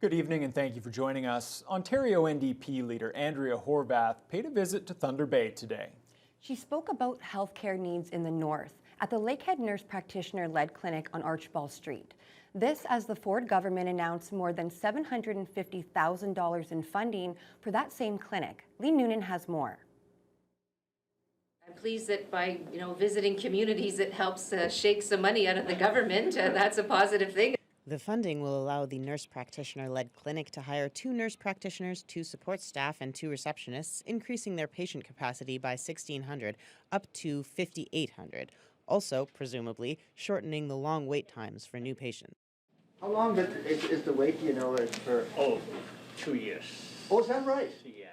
Good evening and thank you for joining us. Ontario NDP leader Andrea Horwath paid a visit to Thunder Bay today. She spoke about healthcare needs in the north at the Lakehead Nurse Practitioner-led clinic on Archibald Street. This as the Ford government announced more than $750,000 in funding for that same clinic. Lee Noonan has more. I'm pleased that by visiting communities, it helps shake some money out of the government. That's a positive thing. The funding will allow the nurse practitioner-led clinic to hire 2 nurse practitioners, 2 support staff, and 2 receptionists, increasing their patient capacity by 1,600 up to 5,800. Also, presumably, shortening the long wait times for new patients. How long is the wait, for? Oh, 2 years. Oh, is that right? Yeah.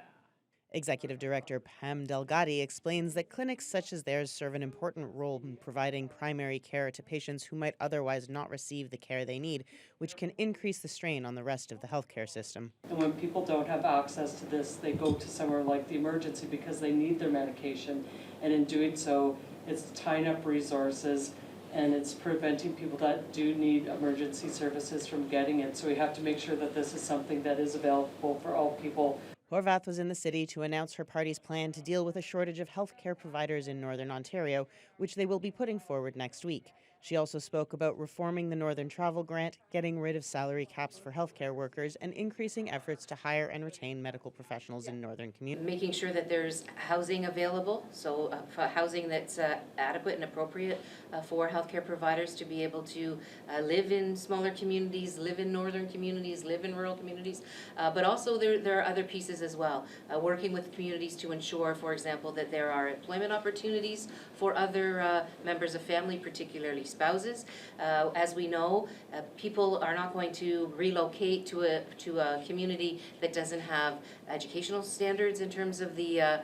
Executive Director Pam Delgatti explains that clinics such as theirs serve an important role in providing primary care to patients who might otherwise not receive the care they need, which can increase the strain on the rest of the healthcare system. And when people don't have access to this, they go to somewhere like the emergency because they need their medication. And in doing so, it's tying up resources and it's preventing people that do need emergency services from getting it. So we have to make sure that this is something that is available for all people. Horwath was in the city to announce her party's plan to deal with a shortage of healthcare providers in Northern Ontario, which they will be putting forward next week. She also spoke about reforming the Northern Travel Grant, getting rid of salary caps for healthcare workers, and increasing efforts to hire and retain medical professionals in northern communities. Making sure that there's housing available, so housing that's adequate and appropriate for healthcare providers to be able to live in smaller communities, live in northern communities, live in rural communities, but also there are other pieces as well. Working with communities to ensure, for example, that there are employment opportunities for other members of family, particularly spouses. As we know, people are not going to relocate to a community that doesn't have educational standards in terms of the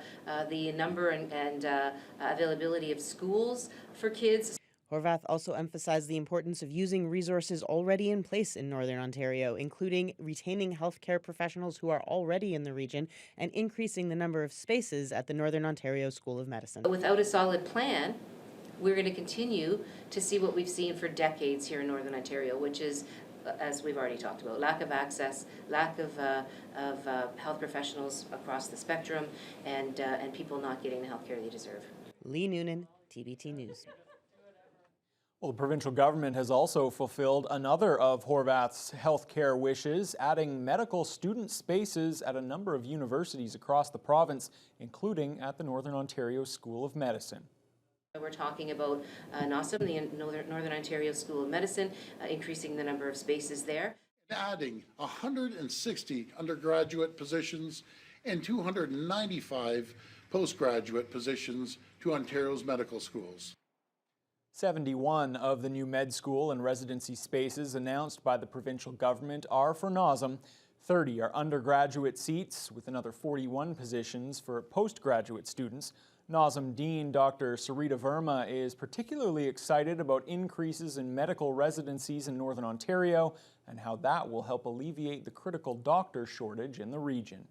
number and availability of schools for kids. Horwath also emphasized the importance of using resources already in place in Northern Ontario, including retaining healthcare professionals who are already in the region and increasing the number of spaces at the Northern Ontario School of Medicine. Without a solid plan, we're going to continue to see what we've seen for decades here in Northern Ontario, which is, as we've already talked about, lack of access, lack of health professionals across the spectrum, and people not getting the health care they deserve. Lee Noonan, TBT News. Well, the provincial government has also fulfilled another of Horwath's healthcare wishes, adding medical student spaces at a number of universities across the province, including at the Northern Ontario School of Medicine. We're talking about NOSM, the Northern Ontario School of Medicine, increasing the number of spaces there. Adding 160 undergraduate positions and 295 postgraduate positions to Ontario's medical schools. 71 of the new med school and residency spaces announced by the provincial government are for NOSM. 30 are undergraduate seats, with another 41 positions for postgraduate students. NOSM Dean Dr. Sarita Verma is particularly excited about increases in medical residencies in Northern Ontario and how that will help alleviate the critical doctor shortage in the region.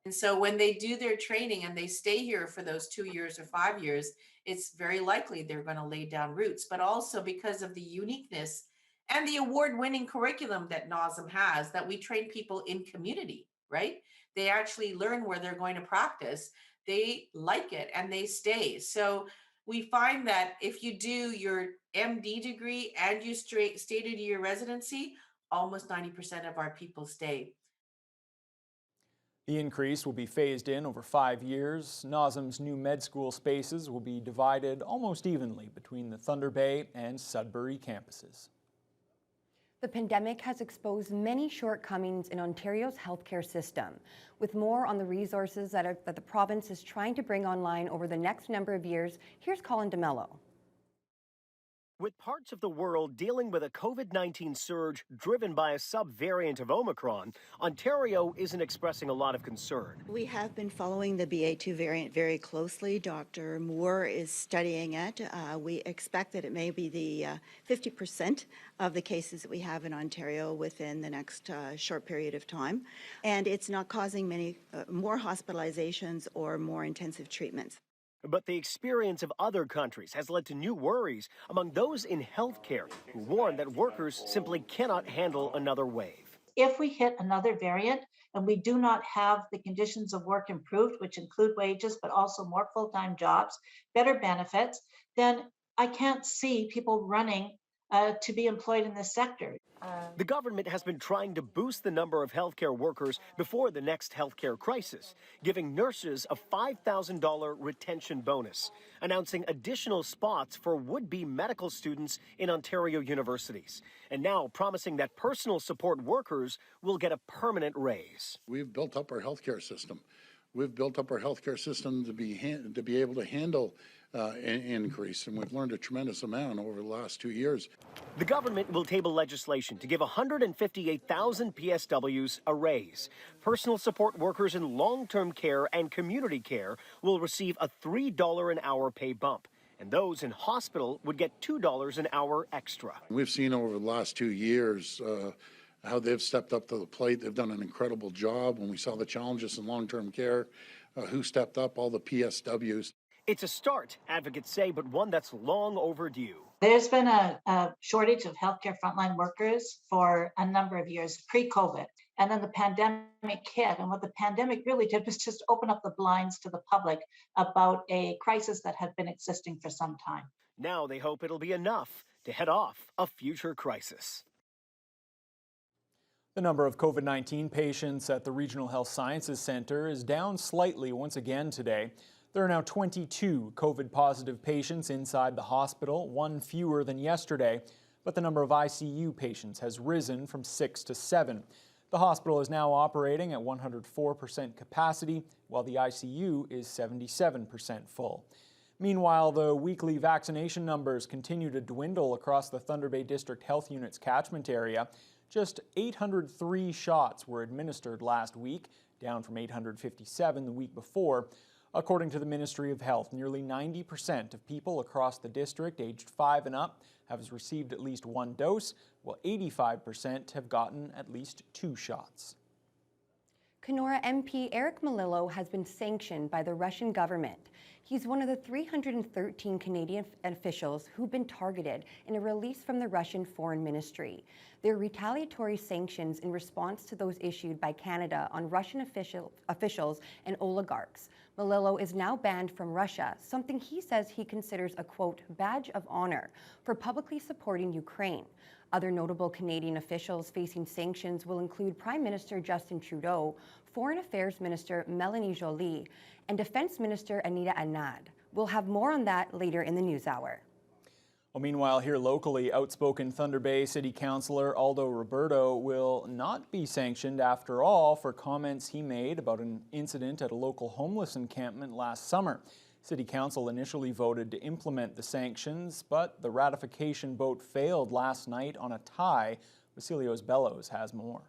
And so when they do their training and they stay here for those 2 years or 5 years, it's very likely they're going to lay down roots, but also because of the uniqueness and the award-winning curriculum that NOSM has, that we train people in community, right? They actually learn where they're going to practice. They like it and they stay. So we find that if you do your MD degree and you stay to your residency, almost 90% of our people stay. The increase will be phased in over 5 years. NOSM's new med school spaces will be divided almost evenly between the Thunder Bay and Sudbury campuses. The pandemic has exposed many shortcomings in Ontario's healthcare system. With more on the resources that the province is trying to bring online over the next number of years, here's Colin DeMello. With parts of the world dealing with a COVID-19 surge driven by a subvariant of Omicron, Ontario isn't expressing a lot of concern. We have been following the BA2 variant very closely. Dr. Moore is studying it. We expect that it may be the 50% of the cases that we have in Ontario within the next short period of time. And it's not causing many more hospitalizations or more intensive treatments. But the experience of other countries has led to new worries among those in healthcare who warn that workers simply cannot handle another wave. if we hit another variant and we do not have the conditions of work improved, which include wages, but also more full-time jobs, better benefits, then I can't see people running to be employed in this sector. The government has been trying to boost the number of healthcare workers before the next healthcare crisis, giving nurses a $5,000 retention bonus, announcing additional spots for would-be medical students in Ontario universities, and now promising that personal support workers will get a permanent raise. We've built up our healthcare system. We've built up our healthcare system to be able to handle an increase, and we've learned a tremendous amount over the last 2 years. The government will table legislation to give 158,000 PSWs a raise. Personal support workers in long-term care and community care will receive a $3 an hour pay bump, and those in hospital would get $2 an hour extra. We've seen over the last 2 years how they've stepped up to the plate. They've done an incredible job. When we saw the challenges in long-term care, who stepped up? All the PSWs. It's a start, advocates say, but one that's long overdue. There's been a shortage of healthcare frontline workers for a number of years pre-COVID. And then the pandemic hit. And what the pandemic really did was just open up the blinds to the public about a crisis that had been existing for some time. Now they hope it'll be enough to head off a future crisis. The number of COVID-19 patients at the Regional Health Sciences Centre is down slightly once again today. There are now 22 COVID-positive patients inside the hospital, one fewer than yesterday, but the number of ICU patients has risen from 6 to 7. The hospital is now operating at 104% capacity, while the ICU is 77% full. Meanwhile, the weekly vaccination numbers continue to dwindle across the Thunder Bay District Health Unit's catchment area. Just 803 shots were administered last week, down from 857 the week before. According to the Ministry of Health, nearly 90% of people across the district aged 5 and up have received at least one dose, while 85% have gotten at least 2 shots. Kenora MP Eric Melillo has been sanctioned by the Russian government. He's one of the 313 Canadian officials who've been targeted in a release from the Russian Foreign Ministry. They're retaliatory sanctions in response to those issued by Canada on Russian officials and oligarchs. Melillo is now banned from Russia, something he says he considers a, quote, badge of honor for publicly supporting Ukraine. Other notable Canadian officials facing sanctions will include Prime Minister Justin Trudeau, Foreign Affairs Minister Melanie Joly, and Defense Minister Anita Anand. We'll have more on that later in the news hour. Well, meanwhile, here locally, outspoken Thunder Bay City Councillor Aldo Roberto will not be sanctioned after all for comments he made about an incident at a local homeless encampment last summer. City Council initially voted to implement the sanctions, but the ratification vote failed last night on a tie. Vasilios Bellows has more.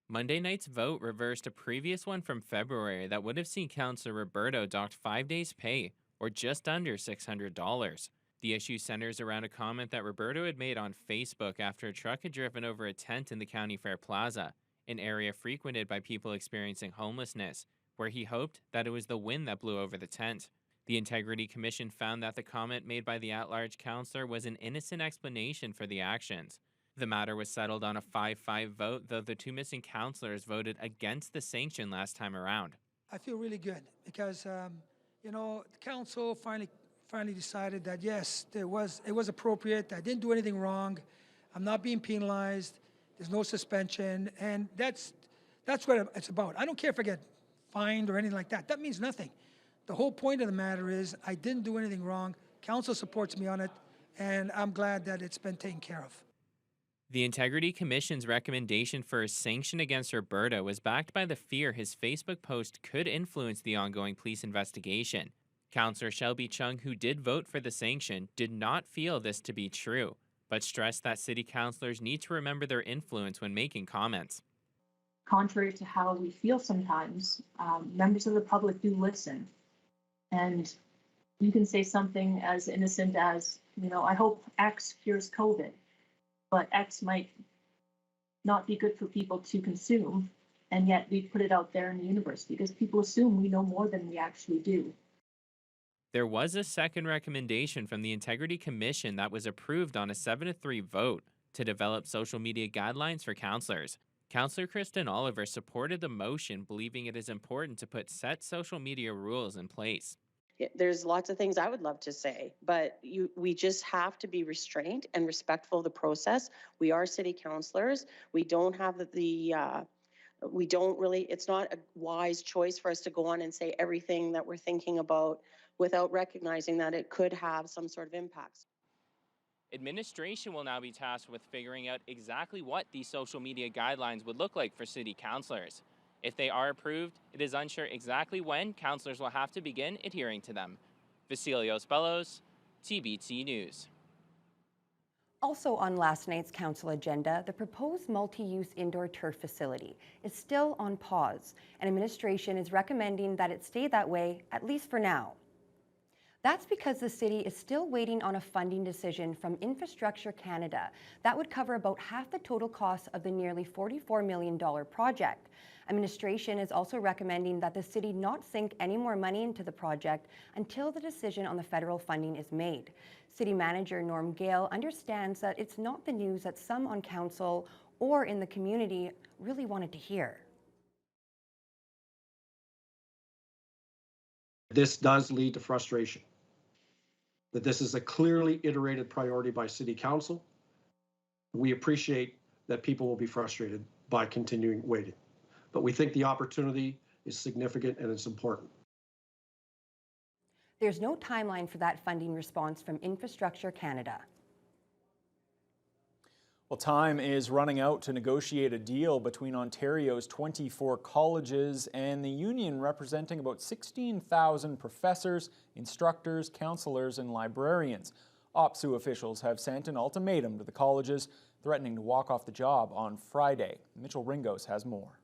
Monday night's vote reversed a previous one from February that would have seen Councillor Roberto docked 5 days' pay, or just under $600. The issue centers around a comment that Roberto had made on Facebook after a truck had driven over a tent in the County Fair Plaza, an area frequented by people experiencing homelessness, where he hoped that it was the wind that blew over the tent. The Integrity Commission found that the comment made by the at-large councillor was an innocent explanation for the actions. The matter was settled on a 5-5 vote, though the 2 missing councillors voted against the sanction last time around. I feel really good because, the council finally decided that yes, it was appropriate. I didn't do anything wrong. I'm not being penalized. There's no suspension, and that's what it's about. I don't care if I get fined or anything like that. That means nothing. The whole point of the matter is I didn't do anything wrong. Council supports me on it, and I'm glad that it's been taken care of. The Integrity Commission's recommendation for a sanction against Roberto was backed by the fear his Facebook post could influence the ongoing police investigation. Councillor Shelby Chung, who did vote for the sanction, did not feel this to be true, but stressed that city councillors need to remember their influence when making comments. Contrary to how we feel sometimes, members of the public do listen. And you can say something as innocent as, I hope X cures COVID, but X might not be good for people to consume, and yet we put it out there in the universe because people assume we know more than we actually do. There was a second recommendation from the Integrity Commission that was approved on a 7-3 vote. to develop social media guidelines for counselors. Counselor Kristen Oliver supported the motion, believing it is important to put set social media rules in place. There's lots of things I would love to say, but we just have to be restrained and respectful of the process. We are city councilors. We don't have we don't really, it's not a wise choice for us to go on and say everything that we're thinking about without recognizing that it could have some sort of impacts. Administration will now be tasked with figuring out exactly what these social media guidelines would look like for city councilors. If they are approved, it is unsure exactly when councilors will have to begin adhering to them. Vasilios Bellows, TBT News. Also on last night's council agenda, the proposed multi-use indoor turf facility is still on pause, and administration is recommending that it stay that way, at least for now. That's because the city is still waiting on a funding decision from Infrastructure Canada that would cover about half the total cost of the nearly $44 million project. Administration is also recommending that the city not sink any more money into the project until the decision on the federal funding is made. City Manager Norm Gale understands that it's not the news that some on council or in the community really wanted to hear. This does lead to frustration. That this is a clearly iterated priority by City Council. We appreciate that people will be frustrated by continuing waiting, but we think the opportunity is significant and it's important. There's no timeline for that funding response from Infrastructure Canada. Well, time is running out to negotiate a deal between Ontario's 24 colleges and the union representing about 16,000 professors, instructors, counselors, and librarians. OPSU officials have sent an ultimatum to the colleges, threatening to walk off the job on Friday. Mitchell Ringos has more.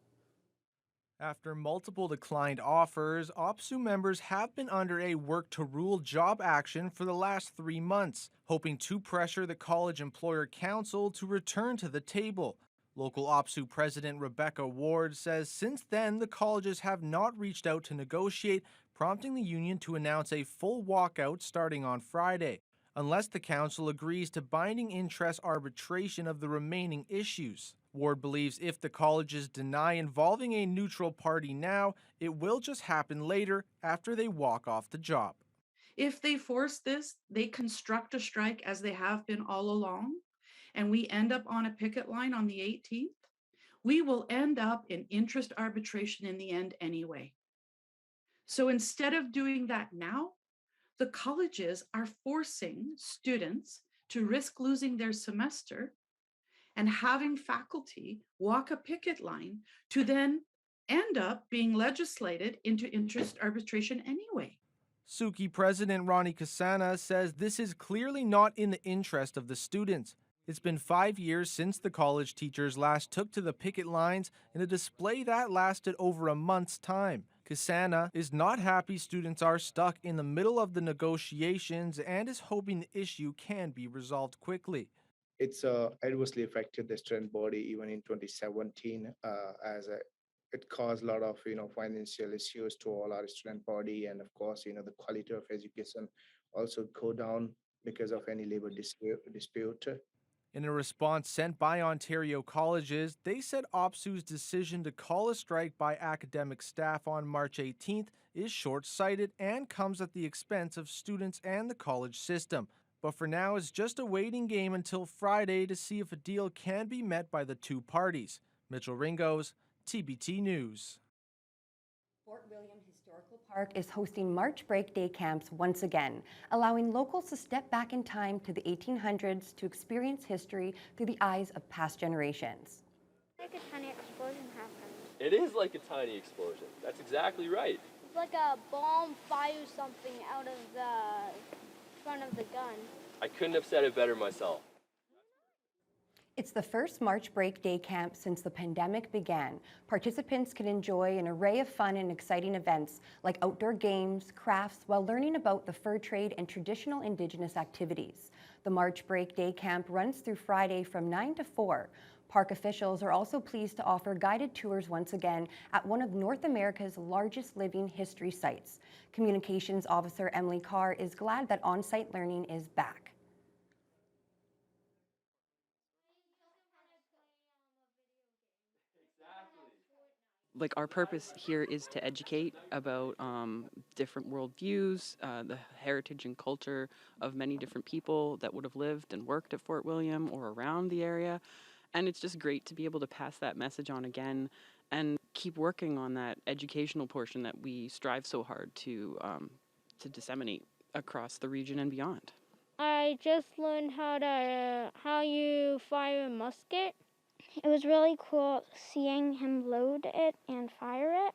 After multiple declined offers, OPSU members have been under a work-to-rule job action for the last 3 months, hoping to pressure the College Employer Council to return to the table. Local OPSU President Rebecca Ward says since then the colleges have not reached out to negotiate, prompting the union to announce a full walkout starting on Friday, unless the council agrees to binding interest arbitration of the remaining issues. Ward believes if the colleges deny involving a neutral party now, it will just happen later after they walk off the job. If they force this, they construct a strike as they have been all along, and we end up on a picket line on the 18th, we will end up in interest arbitration in the end anyway. So instead of doing that now, the colleges are forcing students to risk losing their semester and having faculty walk a picket line to then end up being legislated into interest arbitration anyway. Suki President Ronnie Cassana says this is clearly not in the interest of the students. It's been 5 years since the college teachers last took to the picket lines in a display that lasted over a month's time. Cassana is not happy students are stuck in the middle of the negotiations and is hoping the issue can be resolved quickly. It's adversely affected the student body even in 2017 it caused a lot of financial issues to all our student body, and of course the quality of education also go down because of any labor dispute. In a response sent by Ontario colleges, they said OPSU's decision to call a strike by academic staff on March 18th is short-sighted and comes at the expense of students and the college system. But for now, it's just a waiting game until Friday to see if a deal can be met by the two parties. Mitchell Ringos, TBT News. Fort William Historical Park is hosting March Break Day camps once again, allowing locals to step back in time to the 1800s to experience history through the eyes of past generations. Like a tiny explosion happened. It is like a tiny explosion. That's exactly right. It's like a bomb fires something out of the front of the gun. I couldn't have said it better myself. It's the first March Break Day camp since the pandemic began. Participants can enjoy an array of fun and exciting events like outdoor games, crafts, while learning about the fur trade and traditional Indigenous activities. The March Break Day camp runs through Friday from 9 to 4. Park officials are also pleased to offer guided tours once again at one of North America's largest living history sites. Communications Officer Emily Carr is glad that on-site learning is back. like our purpose here is to educate about different worldviews, the heritage and culture of many different people that would have lived and worked at Fort William or around the area. And it's just great to be able to pass that message on again and keep working on that educational portion that we strive so hard to disseminate across the region and beyond. I just learned how you fire a musket. It was really cool seeing him load it and fire it.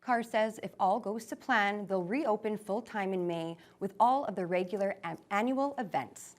Carr says if all goes to plan, they'll reopen full-time in May with all of the regular annual events.